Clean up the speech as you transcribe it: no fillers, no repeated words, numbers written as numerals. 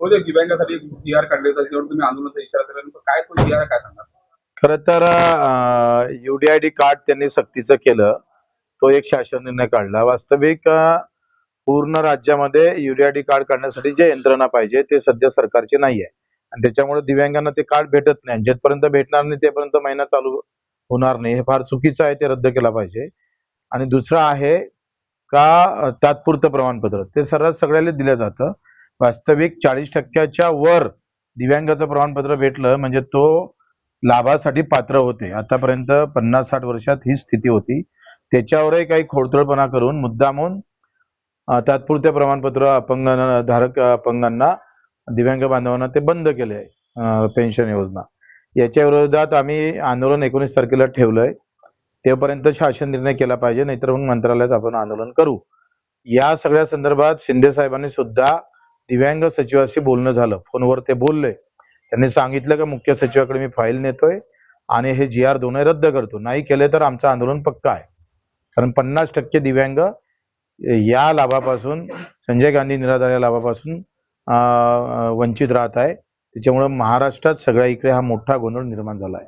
हो, ते दिव्यांगासाठी जी-आर काढले होते त्याच्यावर तुम्ही आंदोलनाचा इशारा दिला, पण काय तो जी-आर काय सांगणार? खरं तर UDID कार्ड त्यांनी सक्तीचं केलं. तो एक शासन निर्णय काढला. वास्तविक पूर्ण राज्यामध्ये UDID कार्ड काढण्यासाठी जे यंत्रणा पाहिजे ते सध्या सरकारची नाहीये आणि त्याच्यामुळे दिव्यांगांना ते कार्ड भेटत नाही. जेपर्यंत भेटणार नाही तेपर्यंत महिना चालू होणार नाही. हे फार चुकीचं आहे. ते रद्द केला पाहिजे. आणि दुसरं आहे का तात्पुरतं प्रमाणपत्र ते सर्रास सगळ्याला दिलं जातं. वास्तविक 40% वर दिव्यांगाचं प्रमाणपत्र भेटलं म्हणजे तो लाभासाठी पात्र होते. आतापर्यंत 50-60 वर्षात ही स्थिती होती. त्याच्यावरही काही खोडतळपणा करून मुद्दामून तात्पुरते प्रमाणपत्र धारक अपंगांना दिव्यांग बांधवांना ते बंद केले पेन्शन योजना. याच्या विरोधात आम्ही आंदोलन 19 तारखेला ठेवलंय. तेपर्यंत शासन निर्णय केला पाहिजे, नाहीतर मग मंत्रालयात आपण आंदोलन करू. या सगळ्या संदर्भात शिंदे साहेबांनी सुद्धा दिव्यांग सचिवाशी बोलणं झालं. फोनवर ते बोलले. त्यांनी सांगितलं की मुख्य सचिवाकडे मी फाईल नेतोय आणि हे GR दोन्ही रद्द करतो. नाही केले तर आमचं आंदोलन पक्का आहे. कारण 50% दिव्यांग या लाभापासून संजय गांधी निराधार या लाभापासून वंचित राहत आहे. त्याच्यामुळे महाराष्ट्रात सगळ्या इकडे हा मोठा गोंधळ निर्माण झाला आहे.